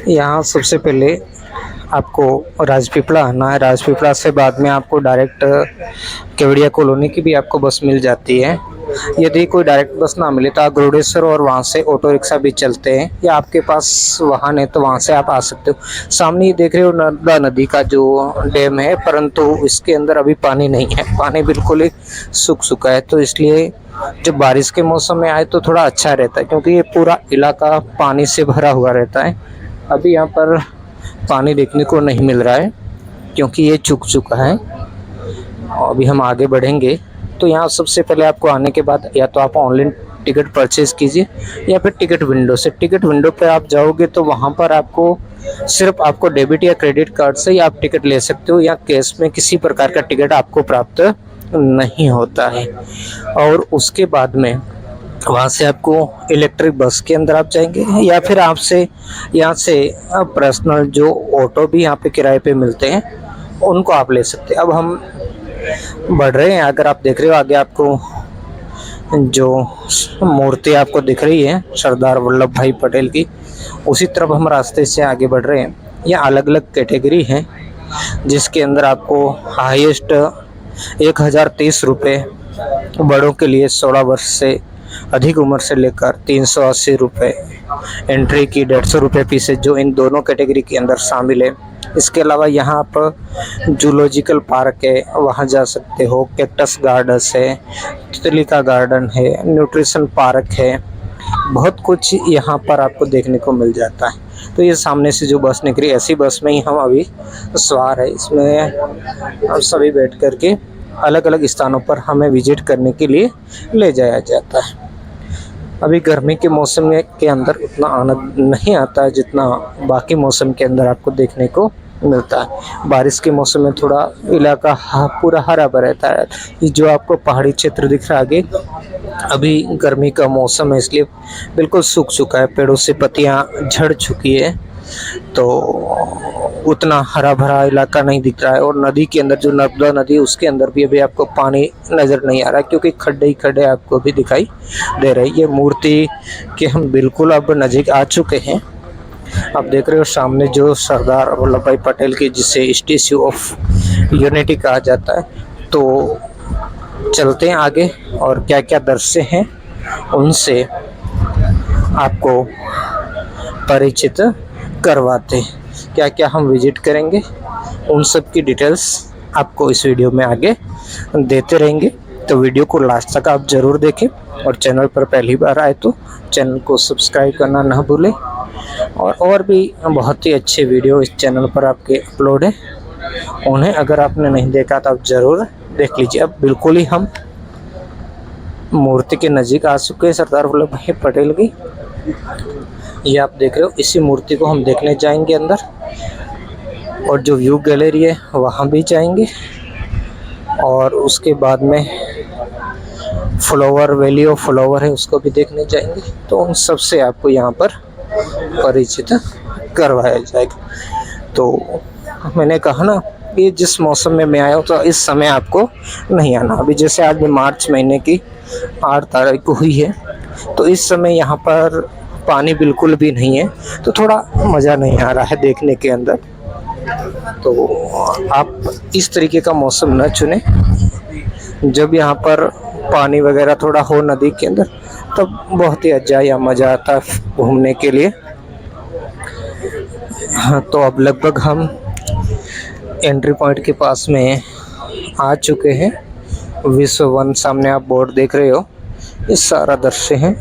यहाँ सबसे पहले आपको राजपीपला आना है। राजपीपला से बाद में आपको डायरेक्ट केवड़िया कॉलोनी की भी आपको बस मिल जाती है। यदि कोई डायरेक्ट बस ना मिले तो आप गरुड़ेश्वर और वहाँ से ऑटो रिक्शा भी चलते हैं, या आपके पास वाहन है तो वहाँ से आप आ सकते हो। सामने ये देख रहे हो नर्मदा नदी का जो डैम है, परंतु इसके अंदर अभी पानी नहीं है, पानी बिल्कुल ही सूख चुका है। तो इसलिए जब बारिश के मौसम में आए तो थोड़ा अच्छा रहता है, क्योंकि ये पूरा इलाका पानी से भरा हुआ रहता है। अभी यहाँ पर पानी देखने को नहीं मिल रहा है क्योंकि ये सूख चुका है। अभी हम आगे बढ़ेंगे तो यहाँ सबसे पहले आपको आने के बाद या तो आप ऑनलाइन टिकट परचेज कीजिए, या फिर टिकट विंडो से। टिकट विंडो पे आप जाओगे तो वहाँ पर आपको सिर्फ आपको डेबिट या क्रेडिट कार्ड से ही आप टिकट ले सकते हो, या कैश में किसी प्रकार का टिकट आपको प्राप्त नहीं होता है। और उसके बाद में वहाँ से आपको इलेक्ट्रिक बस के अंदर आप जाएंगे, या फिर आपसे यहाँ से पर्सनल जो ऑटो भी यहाँ पे किराए पे मिलते हैं उनको आप ले सकते हैं। अब हम बढ़ रहे हैं, अगर आप देख रहे हो आगे आपको जो मूर्ति आपको दिख रही है सरदार वल्लभ भाई पटेल की, उसी तरफ हम रास्ते से आगे बढ़ रहे हैं। यह अलग अलग कैटेगरी है, जिसके अंदर आपको हाईएस्ट 1030 रुपये, बड़ों के लिए 16 वर्ष से अधिक उम्र से लेकर 380 रुपये एंट्री की, 150 रुपये फीस है, जो इन दोनों कैटेगरी के अंदर शामिल है। इसके अलावा यहाँ पर जूलॉजिकल पार्क है, वहाँ जा सकते हो। कैक्टस गार्डन्स है, तितली का गार्डन है, न्यूट्रिशन पार्क है, बहुत कुछ यहाँ पर आपको देखने को मिल जाता है। तो ये सामने से जो बस निकली, ऐसी बस में ही हम अभी सवार है। इसमें हम सभी बैठ कर के अलग अलग स्थानों पर हमें विजिट करने के लिए ले जाया जाता है। अभी गर्मी के मौसम के अंदर उतना आनंद नहीं आता है जितना बाकी मौसम के अंदर आपको देखने को मिलता है। बारिश के मौसम में थोड़ा इलाका पूरा हरा भरा रहता है। ये जो आपको पहाड़ी क्षेत्र दिख रहा है आगे, अभी गर्मी का मौसम है इसलिए बिल्कुल सूख चुका है, पेड़ों से पत्तियां झड़ चुकी है, तो उतना हरा भरा इलाका नहीं दिख रहा है। और नदी के अंदर जो नर्मदा नदी है उसके अंदर भी अभी आपको पानी नज़र नहीं आ रहा, क्योंकि खड्डे ही खड्डे आपको भी दिखाई दे रहे हैं। ये मूर्ति के हम बिल्कुल अब नज़दीक आ चुके हैं। आप देख रहे हो सामने जो सरदार वल्लभ भाई पटेल की, जिसे स्टैच्यू ऑफ यूनिटी कहा जाता है। तो चलते हैं आगे और क्या क्या दृश्य हैं उनसे आपको परिचित करवाते हैं। क्या क्या हम विजिट करेंगे उन सब की डिटेल्स आपको इस वीडियो में आगे देते रहेंगे। तो वीडियो को लास्ट तक आप ज़रूर देखें, और चैनल पर पहली बार आए तो चैनल को सब्सक्राइब करना ना भूलें। और भी बहुत ही अच्छे वीडियो इस चैनल पर आपके अपलोड है, उन्हें अगर आपने नहीं देखा तो आप ज़रूर देख लीजिए। अब बिल्कुल ही हम मूर्ति के नज़दीक आ चुके हैं सरदार वल्लभ भाई पटेल की। ये आप देख रहे हो, इसी मूर्ति को हम देखने जाएंगे अंदर, और जो व्यू गैलरी है वहाँ भी जाएंगे, और उसके बाद में फ्लावर वैली ऑफ फ्लावर है उसको भी देखने जाएंगे। तो उन सब से आपको यहाँ पर परिचित करवाया जाएगा। तो मैंने कहा ना, ये जिस मौसम में मैं आया हूँ तो इस समय आपको नहीं आना। अभी जैसे आज मार्च महीने की 8 तारीख को हुई है, तो इस समय यहाँ पर पानी बिल्कुल भी नहीं है, तो थोड़ा मज़ा नहीं आ रहा है देखने के अंदर। तो आप इस तरीके का मौसम न चुने, जब यहाँ पर पानी वगैरह थोड़ा हो नदी के अंदर, तब बहुत ही अच्छा या मज़ा आता है घूमने के लिए। हाँ, तो अब लगभग हम एंट्री पॉइंट के पास में आ चुके हैं। विश्व वन सामने आप बोर्ड देख रहे हो, ये सारा दृश्य है।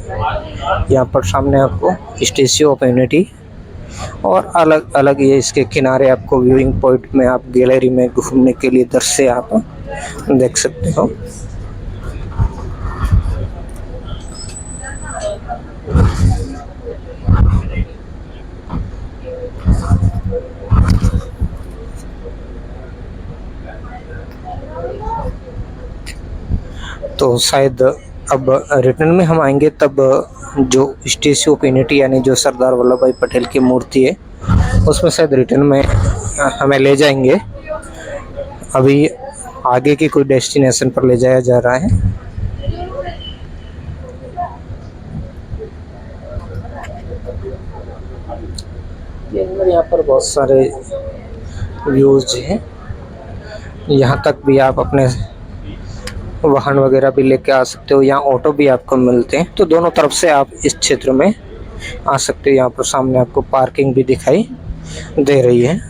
यहाँ पर सामने आपको स्टैच्यू ऑफ यूनिटी, और अलग अलग ये इसके किनारे आपको व्यूइंग पॉइंट में आप गैलरी में घूमने के लिए दृश्य आप देख सकते हो। तो शायद अब रिटर्न में हम आएंगे तब जो स्टैच्यू ऑफ यूनिटी यानी जो सरदार वल्लभ भाई पटेल की मूर्ति है उसमें शायद रिटर्न में हमें ले जाएंगे। अभी आगे की कोई डेस्टिनेशन पर ले जाया जा रहा है। बहुत सारे व्यूज हैं। यहाँ तक भी आप अपने वाहन वगैरह भी लेके आ सकते हो। यहाँ ऑटो भी आपको मिलते हैं, तो दोनों तरफ से आप इस क्षेत्र में आ सकते हो। यहाँ पर सामने आपको पार्किंग भी दिखाई दे रही है।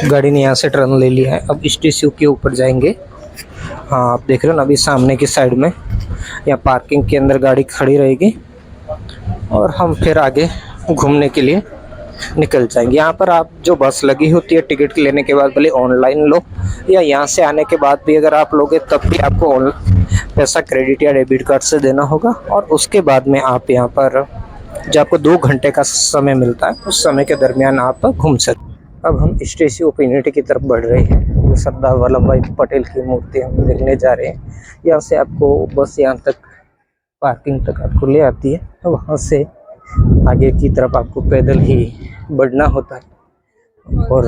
गाड़ी ने यहाँ से टर्न ले लिया है, अब स्टेशन के ऊपर जाएंगे। हाँ, आप देख रहे हो ना, अभी सामने की साइड में यहाँ पार्किंग के अंदर गाड़ी खड़ी रहेगी और हम फिर आगे घूमने के लिए निकल जाएंगे। यहाँ पर आप जो बस लगी होती है, टिकट लेने के बाद भले ऑनलाइन लो या यहाँ से आने के बाद भी अगर आप लोगे तब भी आपको पैसा क्रेडिट या डेबिट कार्ड से देना होगा। और उसके बाद में आप यहाँ पर जो आपको 2 घंटे का समय मिलता है, उस समय के दरमियान आप घूम सकते। अब हम स्टैच्यू ऑफ यूनिटी की तरफ बढ़ रहे हैं, जो सरदार वल्लभ भाई पटेल की मूर्ति हम देखने जा रहे हैं। यहाँ से आपको बस यहाँ तक पार्किंग तक आपको ले आती है, वहाँ से आगे की तरफ आपको पैदल ही बढ़ना होता है। और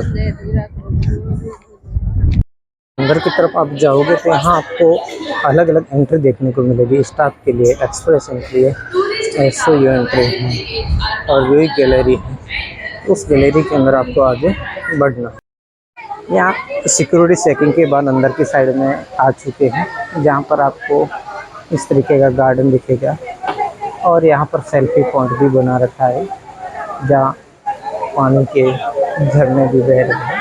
अंदर की तरफ आप जाओगे तो यहाँ आपको अलग अलग एंट्री देखने को मिलेगी। स्टाफ के लिए एक्सप्रेस एंट्री है, SOU एंट्री है और वही गैलरी है। उस गैलरी के अंदर आपको आगे बढ़ना। यहाँ सिक्योरिटी चेकिंग के बाद अंदर की साइड में आ चुके हैं, जहाँ पर आपको इस तरीके का गार्डन दिखेगा और यहाँ पर सेल्फी पॉइंट भी बना रखा है, जहाँ पानी के झरने भी बह रहे हैं।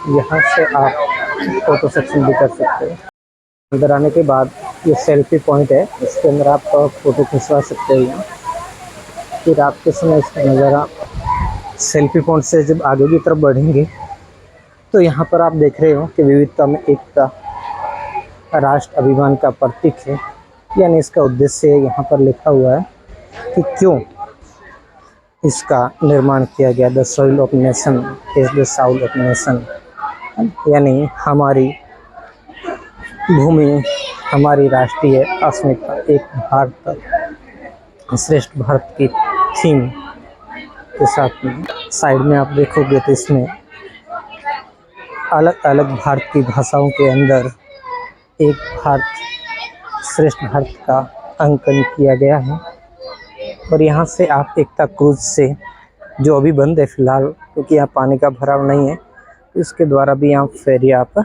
यहाँ से आप फोटो सेक्शन भी कर सकते हैं। अंदर आने के बाद ये सेल्फी पॉइंट है, इसके अंदर आप फ़ोटो खिंचवा सकते हैं। यहाँ फिर आपके समय इसका नज़ारा सेल्फी पॉइंट से जब आगे की तरफ बढ़ेंगे तो यहाँ पर आप देख रहे हो कि विविधता में एकता राष्ट्र अभिमान का प्रतीक है। यानी इसका उद्देश्य यहाँ पर लिखा हुआ है कि क्यों इसका निर्माण किया गया। The soil of nation is the Saul of nation, यानी हमारी भूमि हमारी राष्ट्रीय अस्मिता, एक भारत श्रेष्ठ भारत की थीम के साथ में। साइड में आप देखोगे तो इसमें अलग अलग भारत की भाषाओं के अंदर एक भारत श्रेष्ठ भारत का अंकन किया गया है। और यहाँ से आप एकता क्रूज से, जो अभी बंद है फिलहाल क्योंकि यहाँ पानी का भराव नहीं है, तो इसके द्वारा भी यहाँ फेरी आप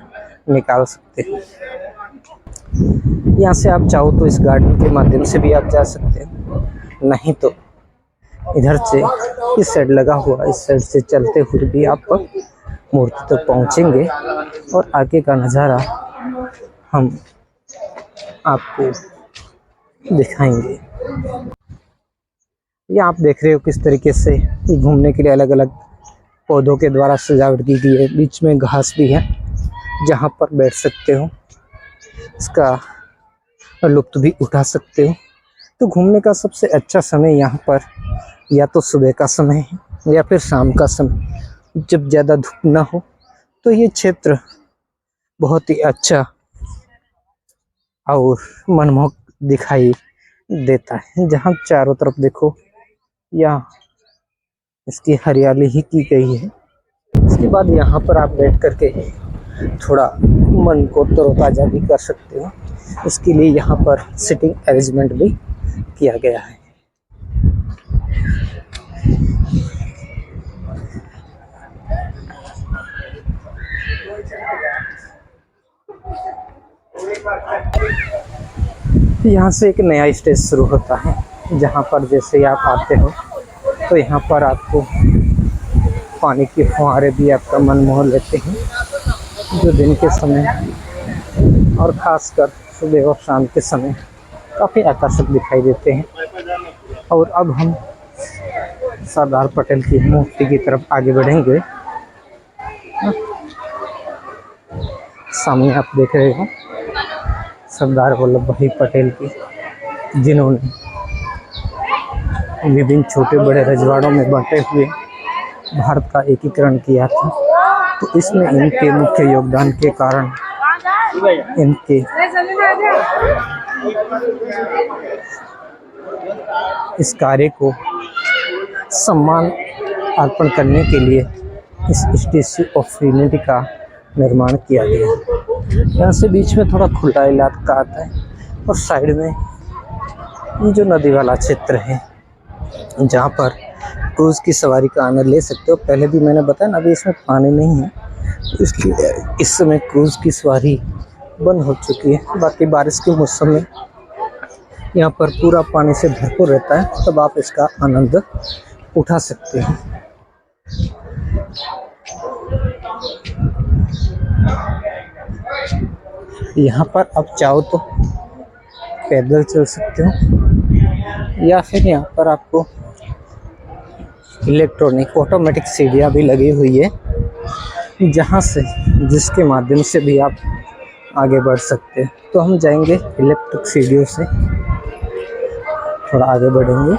निकाल सकते हैं। यहाँ से आप चाहो तो इस गार्डन के माध्यम से भी आप जा सकते हैं, नहीं तो इधर से इस साइड लगा हुआ, इस साइड से चलते हुए भी आप मूर्ति तक पहुँचेंगे और आगे का नज़ारा हम आपको दिखाएंगे। ये आप देख रहे हो किस तरीके से घूमने के लिए अलग अलग पौधों के द्वारा सजावट की गई है। बीच में घास भी है जहाँ पर बैठ सकते हो, इसका लुत्फ़ भी उठा सकते हो। तो घूमने का सबसे अच्छा समय यहाँ पर या तो सुबह का समय है या फिर शाम का समय, जब ज़्यादा धूप ना हो। तो ये क्षेत्र बहुत ही अच्छा और मनमोहक दिखाई देता है। जहाँ चारों तरफ देखो या इसकी हरियाली ही की गई है। इसके बाद यहाँ पर आप बैठ करके थोड़ा मन को तरोताज़ा भी कर सकते हो। इसके लिए यहाँ पर सिटिंग अरेंजमेंट भी किया गया है। यहाँ से एक नया स्टेज शुरू होता है, जहाँ पर जैसे ही आप आते हो तो यहाँ पर आपको पानी की फुहारे भी आपका मन मोह लेते हैं, जो दिन के समय और ख़ासकर सुबह और शाम के समय काफ़ी आकर्षक दिखाई देते हैं। और अब हम सरदार पटेल की मूर्ति की तरफ आगे बढ़ेंगे। सामने आप देख रहे हो सरदार वल्लभ भाई पटेल की, जिन्होंने विभिन्न छोटे बड़े रजवाड़ों में बांटे हुए भारत का एकीकरण किया था। तो इसमें इनके मुख्य योगदान के कारण इनके इस कार्य को सम्मान अर्पण करने के लिए इस स्टैच्यू ऑफ यूनिटी का निर्माण किया गया। यहाँ से बीच में थोड़ा खुला इलाका आता है और साइड में ये जो नदी वाला क्षेत्र है जहाँ पर क्रूज़ की सवारी का आनंद ले सकते हो। पहले भी मैंने बताया ना, अभी इसमें पानी नहीं है तो इसलिए इस समय क्रूज़ की सवारी बंद हो चुकी है। बाकी बारिश के मौसम में यहाँ पर पूरा पानी से भरपूर रहता है, तब आप इसका आनंद उठा सकते हैं। यहाँ पर आप चाहो तो पैदल चल सकते हो या फिर यहाँ पर आपको इलेक्ट्रॉनिक ऑटोमेटिक सीढ़ियाँ भी लगी हुई है, जिसके माध्यम से भी आप आगे बढ़ सकते हैं। तो हम जाएंगे इलेक्ट्रिक सीढ़ियों से, थोड़ा आगे बढ़ेंगे।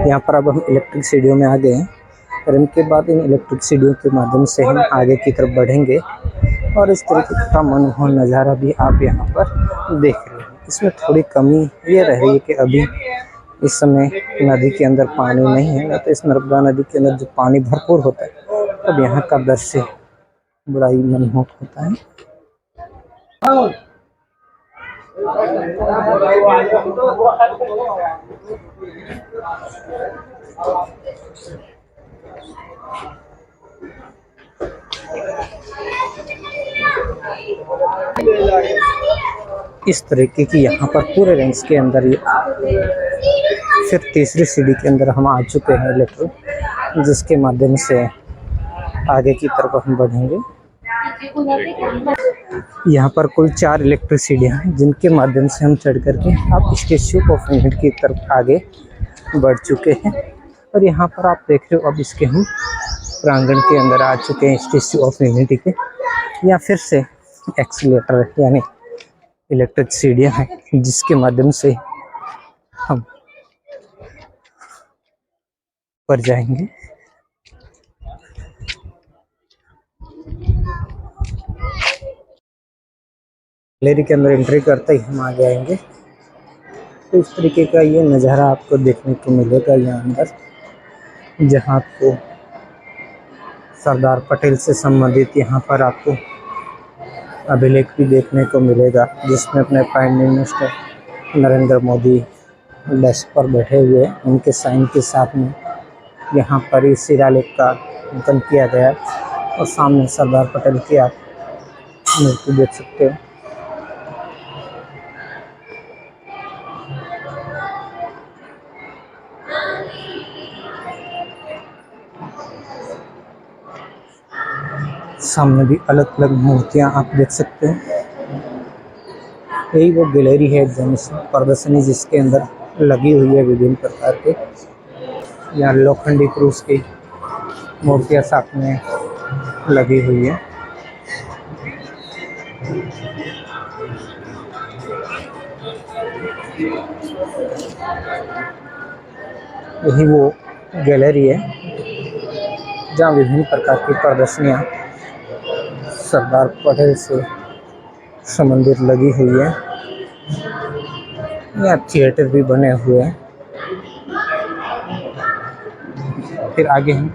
यहाँ पर अब हम इलेक्ट्रिक सीढ़ियों में आ गए हैं और इनके बाद इन इलेक्ट्रिक सीढ़ियों के माध्यम से हम आगे की तरफ बढ़ेंगे और इस तरीके का मनमोहक नज़ारा भी आप यहाँ पर देख रहे हैं। इसमें थोड़ी कमी ये रह रही है कि अभी इस समय नदी के अंदर पानी नहीं है, नहीं तो इस नर्मदा नदी के अंदर जो पानी भरपूर होता है तब यहाँ का दृश्य बड़ा ही मनमोहक होता है। इस तरीके की यहाँ पर पूरे रेंज के अंदर ये फिर तीसरी सीढ़ी के अंदर हम आ चुके हैं इलेक्ट्रिक, जिसके माध्यम से आगे की तरफ हम बढ़ेंगे। यहाँ पर कुल 4 इलेक्ट्रिक सीढ़ियाँ हैं जिनके माध्यम से हम चढ़ करके आप स्टैच्यू ऑफ यूनिटी की तरफ आगे बढ़ चुके हैं। और यहाँ पर आप देख रहे हो अब इसके हम प्रांगण के अंदर आ चुके हैं स्टैच्यू ऑफ यूनिटी के। यहाँ फिर से एक्सीलेटर यानी इलेक्ट्रिक सीढ़ियाँ हैं जिसके माध्यम से हम ऊपर जाएंगे। गैलरी के अंदर एंट्री करते ही हम आ जाएंगे। तो इस तरीके का ये नज़ारा आपको देखने को मिलेगा यहाँ अंदर, जहाँ आपको सरदार पटेल से संबंधित यहाँ पर आपको अभिलेख भी देखने को मिलेगा, जिसमें अपने prime minister Narendra Modi desk पर बैठे हुए उनके साइन के साथ में यहाँ पर इस शिलालेख का अंकन किया गया और सामने सरदार पटेल की आप मूर्ति देख सकते हो। सामने भी अलग अलग मूर्तियां आप देख सकते हैं। यही वो गैलरी है प्रदर्शनी जिसके अंदर लगी हुई है विभिन्न प्रकार के, यहाँ लोखंडी क्रूस की मूर्तियां साथ में लगी हुई है। यही वो गैलरी है जहाँ विभिन्न प्रकार की प्रदर्शनियाँ सरदार पटेल से संबंधित लगी हुई है। यहाँ थिएटर भी बने हुए हैं। फिर आगे हम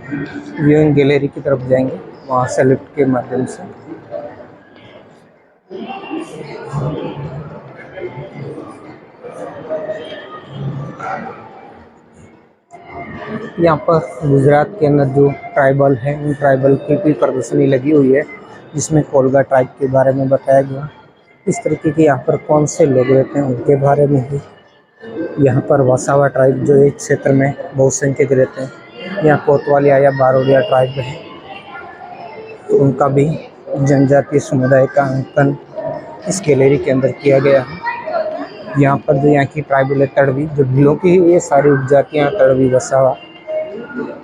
व्यूइंग गैलरी की तरफ जाएंगे, वहाँ से लिफ्ट के माध्यम से। यहाँ पर गुजरात के अंदर जो ट्राइबल है उन ट्राइबल की भी प्रदर्शनी लगी हुई है, जिसमें कोलगा ट्राइब के बारे में बताया गया। इस तरीके के यहाँ पर कौन से लोग रहते हैं उनके बारे में भी। यहाँ पर वसावा ट्राइब जो एक क्षेत्र में बहुसंख्यक रहते हैं। यहाँ कोतवालिया या बारोलिया ट्राइब है। तो उनका भी जनजातीय समुदाय का अंकन इस गैलरी के अंदर किया गया है। यहाँ पर जो यहाँ की ट्राइबल है तड़वी, जो भीलों की ये सारी उपजातियाँ तड़वी बसा हुआ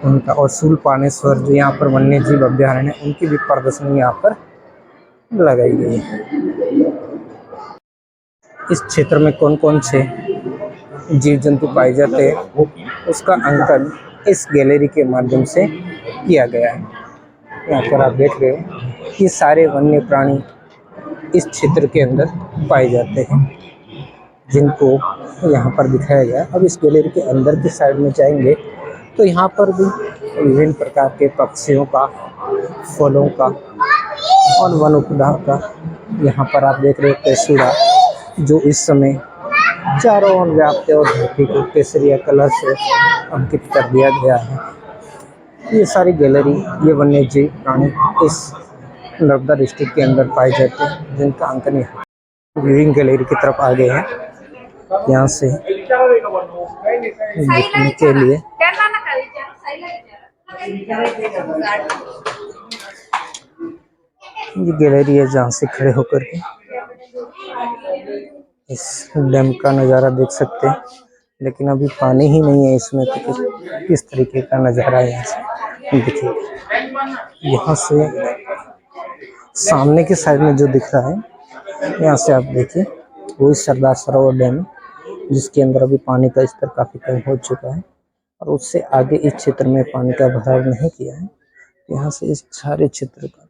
उनका, और शूलपाणेश्वर जो यहाँ पर वन्य जीव अभ्यारण्य है उनकी भी प्रदर्शनी यहाँ पर लगाई गई है। इस क्षेत्र में कौन कौन से जीव जंतु पाए जाते हैं उसका अंकन इस गैलरी के माध्यम से किया गया है। यहाँ पर आप देख रहे हो कि सारे वन्य प्राणी इस क्षेत्र के अंदर पाए जाते हैं जिनको यहाँ पर दिखाया गया। अब इस गैलरी के अंदर की साइड में जाएंगे तो यहाँ पर भी विभिन्न प्रकार के पक्षियों का, फलों का और वन उपदा का यहाँ पर आप देख रहे हो केसुरा जो इस समय चारों ओर व्याप्त और धरती को केसरिया कलर से अंकित कर दिया गया है। ये सारी गैलरी, ये वन्य जीव प्राणी इस नर्मदा डिस्ट्रिक्ट के अंदर पाए जाते हैं जिनका अंकन यहाँ व्यूइंग गैलरी की तरफ आ गए हैं। यहाँ से देखने के लिए ये गैलरी है जहाँ से खड़े होकर के इस डैम का नज़ारा देख सकते हैं, लेकिन अभी पानी ही नहीं है इसमें, तो किस तरीके का नज़ारा है यहाँ से देखिए। यहाँ से सामने की साइड में जो दिख रहा है यहाँ से आप देखिए वही सरदार सरोवर डैम है जिसके अंदर अभी पानी का स्तर काफ़ी कम हो चुका है और उससे आगे इस क्षेत्र में पानी का भराव नहीं किया है। यहाँ से इस सारे क्षेत्र का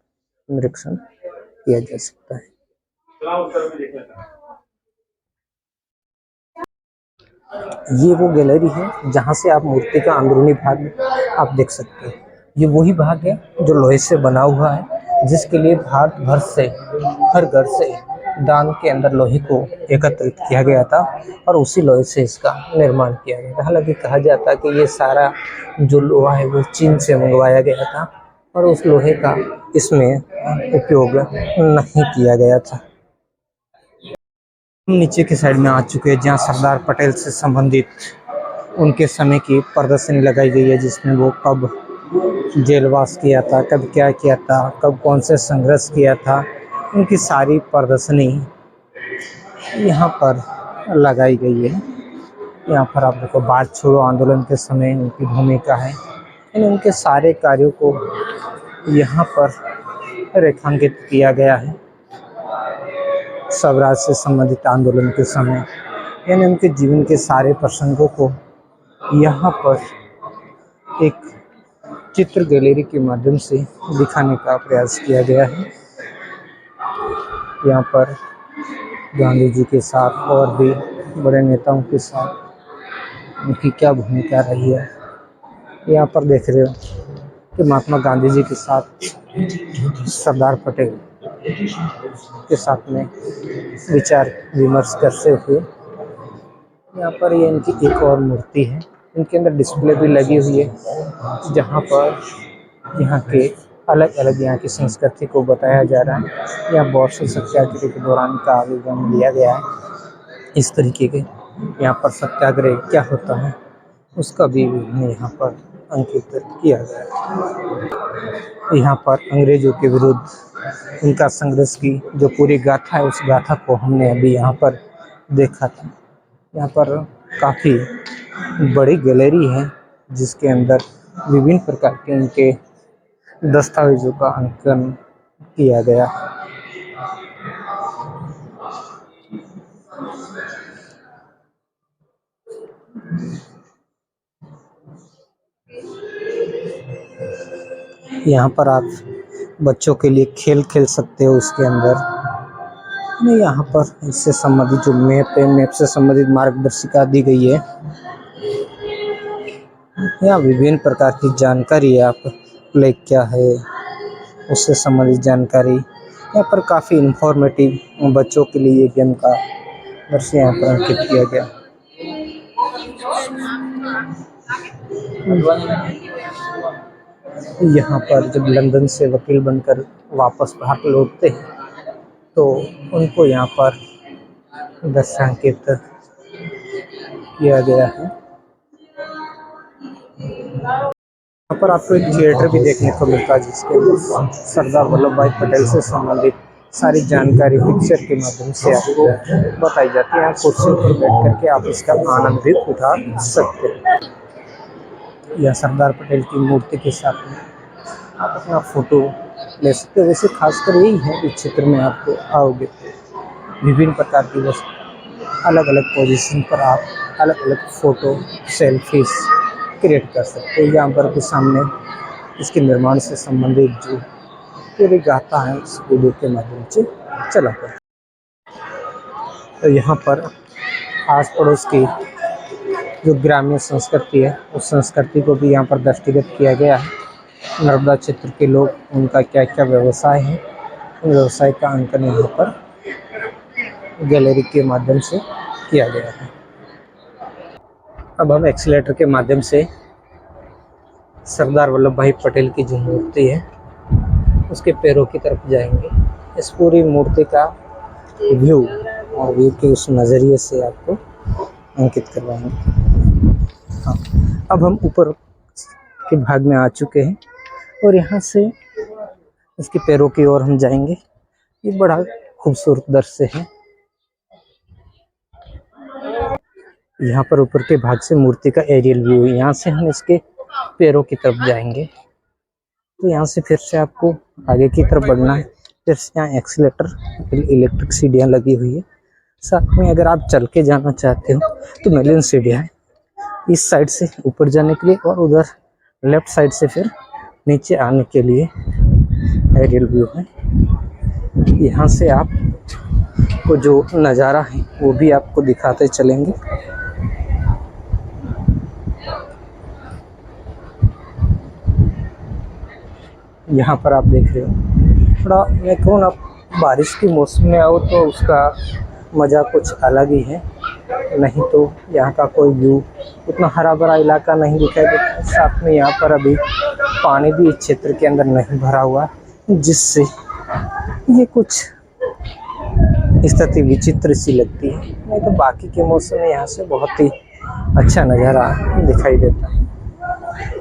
निरीक्षण किया जा सकता है। ये वो गैलरी है जहाँ से आप मूर्ति का अंदरूनी भाग आप देख सकते हैं। ये वही भाग है जो लोहे से बना हुआ है जिसके लिए भारत भर से हर घर से दान के अंदर लोहे को एकत्रित किया गया था और उसी लोहे से इसका निर्माण किया गया था। हालांकि कहा जाता है कि ये सारा जो लोहा है वो चीन से मंगवाया गया था और उस लोहे का इसमें उपयोग नहीं किया गया था। नीचे की साइड में आ चुके हैं जहाँ सरदार पटेल से संबंधित उनके समय की प्रदर्शनी लगाई गई है जिसमें वो कब जेलवास किया था, कब क्या किया था, कब कौन से संघर्ष किया था, उनकी सारी प्रदर्शनी यहाँ पर लगाई गई है। यहाँ पर आप देखो बाढ़ छोड़ो आंदोलन के समय उनकी भूमिका है, उनके सारे कार्यों को यहाँ पर रेखांकित किया गया है। स्वराज से संबंधित आंदोलन के समय यानी उनके जीवन के सारे प्रसंगों को यहाँ पर एक चित्र गैलरी के माध्यम से दिखाने का प्रयास किया गया है। यहाँ पर गांधी जी के साथ और भी बड़े नेताओं के साथ उनकी क्या भूमिका रही है। यहाँ पर देख रहे हो कि महात्मा गांधी जी के साथ सरदार पटेल के साथ में विचार विमर्श करते हुए यहाँ पर ये इनकी एक और मूर्ति है। इनके अंदर डिस्प्ले भी लगी हुई है जहाँ पर यहाँ के अलग अलग यहाँ की संस्कृति को बताया जा रहा है। यहाँ बहुत से सत्याग्रह के दौरान का विवरण दिया गया है। इस तरीके के यहाँ पर सत्याग्रह क्या होता है उसका भी विवरण यहाँ पर अंकित किया गया है। यहाँ पर अंग्रेजों के विरुद्ध उनका संघर्ष की जो पूरी गाथा है उस गाथा को हमने अभी यहाँ पर देखा था। यहाँ पर काफ़ी बड़ी गैलरी है जिसके अंदर विभिन्न प्रकार के उनके दस्तावेजों का अंकन किया गया। यहाँ पर आप बच्चों के लिए खेल खेल सकते हो। उसके अंदर यहाँ पर इससे संबंधित जो मैप है, मैप से संबंधित मार्गदर्शिका दी गई है। यहाँ विभिन्न प्रकार की जानकारी है, आप प्ले क्या है उससे संबंधित जानकारी यहाँ पर काफ़ी इंफॉर्मेटिव बच्चों के लिए गेम का दृश्य यहाँ पर अंकित किया गया। यहाँ पर जब लंदन से वकील बनकर वापस भारत लौटते हैं तो उनको यहाँ पर दर्शांकित किया गया है। यहाँ पर आपको एक थिएटर भी देखने को मिलता है जिसके अंदर सरदार वल्लभ भाई पटेल से संबंधित सारी जानकारी पिक्चर के माध्यम से आपको बताई जाती है। आप कुर्सी पर बैठ करके आप इसका आनंद भी उठा सकते हैं। या सरदार पटेल की मूर्ति के साथ में आप अपना फोटो ले सकते हो। वैसे खासकर यही है इस क्षेत्र में आपको आओगे तो विभिन्न प्रकार की वस्तु अलग अलग पोजीशन पर आप अलग अलग फ़ोटो सेल्फीज क्रिएट कर सकते हो। यहाँ पर के सामने इसके निर्माण से संबंधित जो पूरी गाथा है इस वीडियो के माध्यम से चला कर। तो यहाँ पर आस पड़ोस की जो ग्रामीण संस्कृति है उस संस्कृति को भी यहाँ पर दृष्टिगत किया गया है। नर्मदा क्षेत्र के लोग उनका क्या क्या व्यवसाय है उन व्यवसाय का अंकन यहाँ पर गैलरी के माध्यम से किया गया है। अब हम एक्सीलेटर के माध्यम से सरदार वल्लभ भाई पटेल की जो मूर्ति है उसके पैरों की तरफ जाएंगे। इस पूरी मूर्ति का व्यू और व्यू के उस नज़रिए से आपको अंकित करवाएंगे। हाँ, अब हम ऊपर के भाग में आ चुके हैं और यहाँ से इसके पैरों की ओर हम जाएंगे। ये बड़ा खूबसूरत दृश्य है। यहाँ पर ऊपर के भाग से मूर्ति का एरियल व्यू है। यहाँ से हम इसके पैरों की तरफ जाएंगे तो यहाँ से फिर से आपको आगे की तरफ बढ़ना है। फिर से यहाँ एक्सीलेटर इलेक्ट्रिक सीढ़ियाँ लगी हुई है। साथ में अगर आप चल के जाना चाहते हो तो मिलियन सीढ़ियाँ हैं इस साइड से ऊपर जाने के लिए और उधर लेफ्ट साइड से फिर नीचे आने के लिए एरियल व्यू है। यहाँ से आप को जो नज़ारा है वो भी आपको दिखाते चलेंगे। यहाँ पर आप देख रहे हो थोड़ा मैं कहूँ ना बारिश के मौसम में आओ तो उसका मज़ा कुछ अलग ही है। नहीं तो यहाँ का कोई व्यू उतना हरा भरा इलाका नहीं दिखाई देता। साथ में यहाँ पर अभी पानी भी इस क्षेत्र के अंदर नहीं भरा हुआ जिससे ये कुछ स्थिति विचित्र सी लगती है। नहीं तो बाकी के मौसम में यहाँ से बहुत ही अच्छा नज़ारा दिखाई देता है।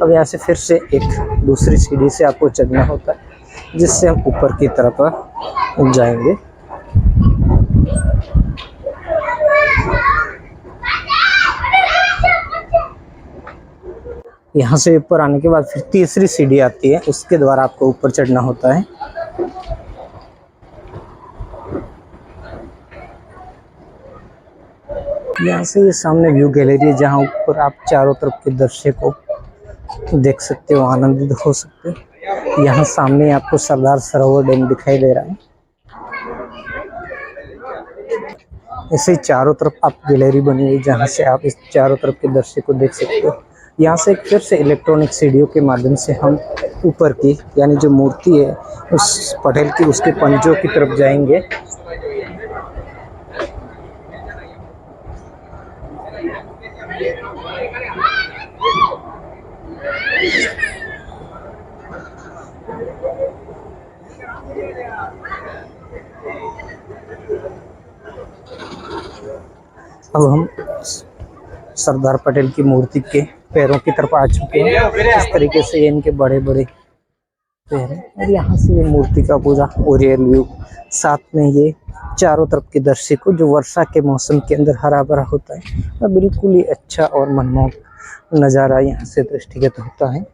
अब यहाँ से फिर से एक दूसरी सीढ़ी से आपको चढ़ना होता है जिससे हम ऊपर की तरफ जाएंगे। यहाँ से ऊपर आने के बाद फिर तीसरी सीढ़ी आती है उसके द्वारा आपको ऊपर चढ़ना होता है। यहाँ से ये सामने व्यू गैलरी है जहाँ ऊपर आप चारों तरफ के दृश्य को देख सकते हो आनंदित हो सकते हो। यहाँ सामने आपको सरदार सरोवर डैम दिखाई दे रहा है। ऐसे ही चारों तरफ आप गैलरी बनी हुई जहाँ से आप इस चारों तरफ के दृश्य को देख सकते हो। यहाँ से फिर से इलेक्ट्रॉनिक सीढ़ियों के माध्यम से हम ऊपर की यानी जो मूर्ति है उस पटेल की उसके पंजों की तरफ जाएंगे। अब हम सरदार पटेल की मूर्ति के पैरों की तरफ आ चुके हैं। इस तरीके से इनके बड़े बड़े पैर हैं और यहाँ से ये मूर्ति का पूरा ओरियल व्यू साथ में ये चारों तरफ के दृश्य को जो वर्षा के मौसम के अंदर हरा भरा होता है और बिल्कुल ही अच्छा और मनमोहक नज़ारा यहाँ से दृष्टिगत होता है।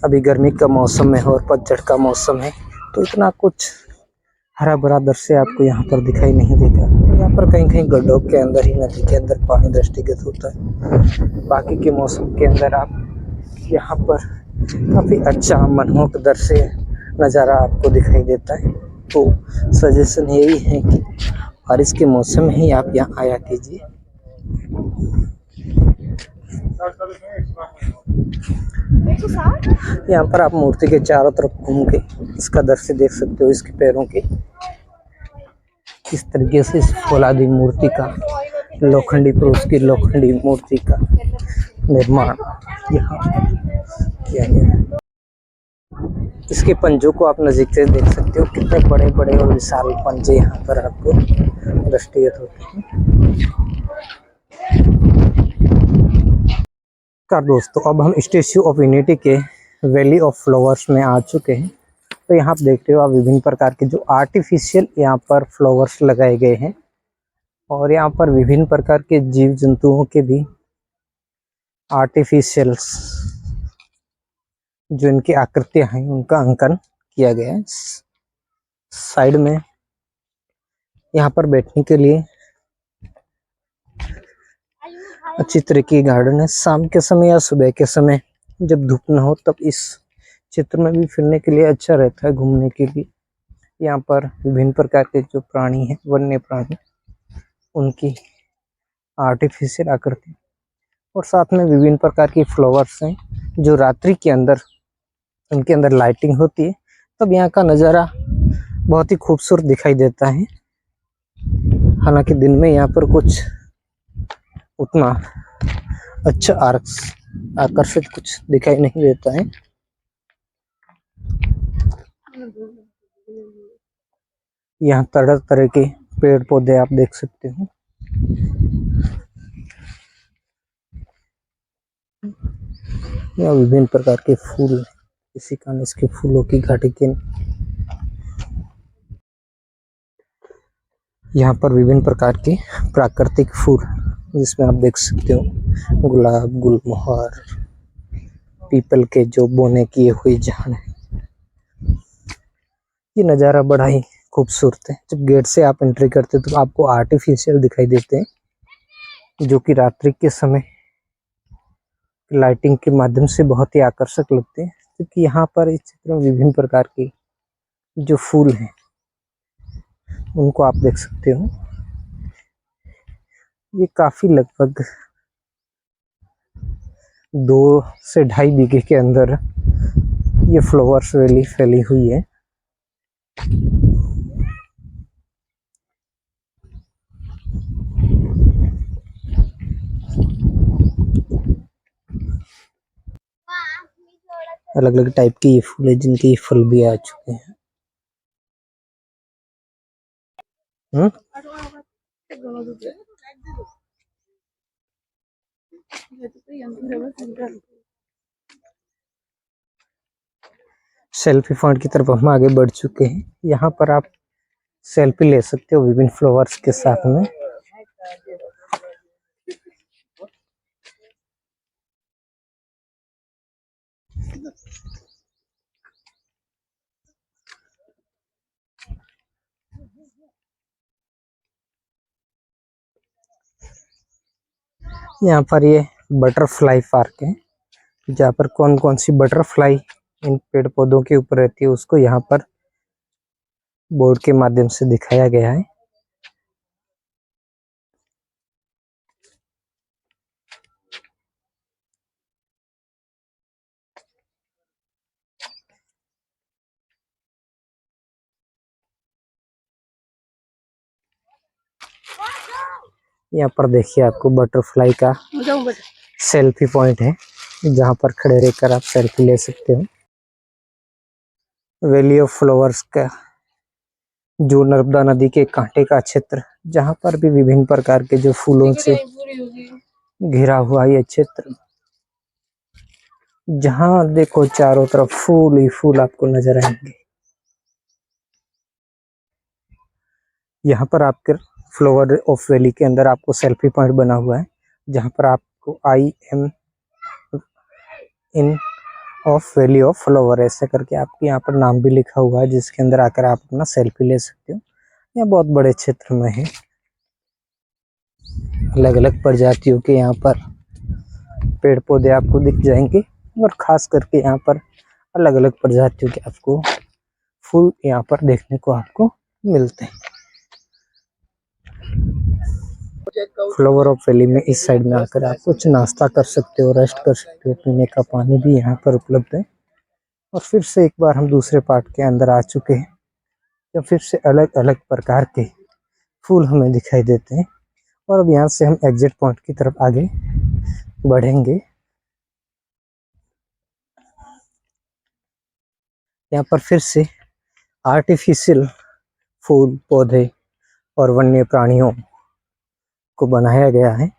अभी गर्मी का मौसम है और पतझड़ का मौसम है तो इतना कुछ हरा भरा दृश्य आपको यहाँ पर दिखाई नहीं देगा। यहाँ पर कहीं कहीं गड्ढों के अंदर ही नदी के अंदर पानी दृष्टिगत होता है। बाकी के मौसम के अंदर आप यहाँ पर काफ़ी अच्छा मनमोहक दृश्य नज़ारा आपको दिखाई देता है। तो सजेशन यही है कि बारिश के मौसम में ही आप यहाँ आया कीजिए। यहाँ पर आप मूर्ति के चारों तरफ घूम के इसका दृश्य देख सकते हो। इसके पैरों के इस तरीके से इस फौलादी मूर्ति का लोखंडी पुरुष की लोखंडी मूर्ति का निर्माण यहाँ किया गया है। इसके पंजों को आप नज़दीक से देख सकते हो, कितने बड़े बड़े और विशाल पंजे यहाँ पर आपको दृष्टिगत होते हैं। दोस्तों अब हम स्टैच्यू ऑफ यूनिटी के वैली ऑफ फ्लावर्स में आ चुके हैं। तो यहाँ आप देख रहे हो आप विभिन्न प्रकार के जो आर्टिफिशियल यहाँ पर फ्लावर्स लगाए गए हैं, और यहाँ पर विभिन्न प्रकार के जीव जंतुओं के भी आर्टिफिशियल्स जो इनकी आकृतियां हैं उनका अंकन किया गया है। साइड में यहाँ पर बैठने के लिए अच्छी तरह की गार्डन है। शाम के समय या सुबह के समय जब धूप न हो तब इस क्षेत्र में भी फिरने के लिए अच्छा रहता है, घूमने के लिए। यहाँ पर विभिन्न प्रकार के जो प्राणी हैं, वन्य प्राणी, उनकी आर्टिफिशियल आकृति और साथ में विभिन्न प्रकार की फ्लावर्स हैं जो रात्रि के अंदर उनके अंदर लाइटिंग होती है, तब यहाँ का नज़ारा बहुत ही खूबसूरत दिखाई देता है। हालांकि दिन में यहाँ पर कुछ उतना अच्छा आकर्षित कुछ दिखाई नहीं देता है। यहाँ तरह तरह के पेड़ पौधे आप देख सकते हो। यहाँ विभिन्न प्रकार के फूल, इसी कारण इसके फूलों की घाटी के यहाँ पर विभिन्न प्रकार के प्राकृतिक फूल, जिसमें आप देख सकते हो गुलाब, गुलमोहर, पीपल के जो बोने किए हुए झाड़ हैं। ये नज़ारा बड़ा ही खूबसूरत है। जब गेट से आप एंट्री करते तो आपको आर्टिफिशियल दिखाई देते हैं, जो कि रात्रि के समय लाइटिंग के माध्यम से बहुत ही आकर्षक लगते हैं। क्योंकि यहाँ पर इस चित्र में विभिन्न प्रकार के जो फूल हैं उनको आप देख सकते हो। ये काफी लगभग 2 से 2.5 बीघे के अंदर ये फ्लावर्स वैली फैली हुई है। अलग अलग टाइप के ये फूल है, जिनके ये फल भी आ चुके हैं। सेल्फी पॉइंट की तरफ हम आगे बढ़ चुके हैं। यहाँ पर आप सेल्फी ले सकते हो विभिन्न फ्लावर्स के साथ में। यहाँ पर ये बटरफ्लाई पार्क है, जहाँ पर कौन कौन सी बटरफ्लाई इन पेड़ पौधों के ऊपर रहती है उसको यहाँ पर बोर्ड के माध्यम से दिखाया गया है। यहाँ पर देखिए आपको बटरफ्लाई का सेल्फी पॉइंट है, जहाँ पर खड़े रहकर आप सेल्फी ले सकते हो। वैली ऑफ फ्लावर्स का जो नर्मदा नदी के कांटे का क्षेत्र, जहाँ पर भी विभिन्न प्रकार के जो फूलों से घिरा हुआ ये क्षेत्र, जहाँ देखो चारों तरफ फूल ही फूल आपको नजर आएंगे। यहाँ पर आपके फ्लावर ऑफ वैली के अंदर आपको सेल्फी पॉइंट बना हुआ है, जहाँ पर आपको I am in of valley of flower ऐसे करके आपके यहाँ पर नाम भी लिखा हुआ है, जिसके अंदर आकर आप अपना सेल्फी ले सकते हो। यह बहुत बड़े क्षेत्र में है। अलग अलग प्रजातियों के यहाँ पर पेड़ पौधे आपको दिख जाएंगे, और खास करके यहाँ पर अलग अलग प्रजातियों के आपको फूल यहाँ पर देखने को आपको मिलते हैं। फ्लावर ऑफ वैली में इस साइड में आकर आप कुछ नाश्ता कर सकते हो, रेस्ट कर सकते हो, पीने का पानी भी यहाँ पर उपलब्ध है। और फिर से एक बार हम दूसरे पार्ट के अंदर आ चुके हैं, तो फिर से अलग अलग प्रकार के फूल हमें दिखाई देते हैं। और अब यहाँ से हम एग्जिट पॉइंट की तरफ आगे बढ़ेंगे। यहाँ पर फिर से आर्टिफिशियल फूल पौधे और वन्य प्राणियों को बनाया गया है।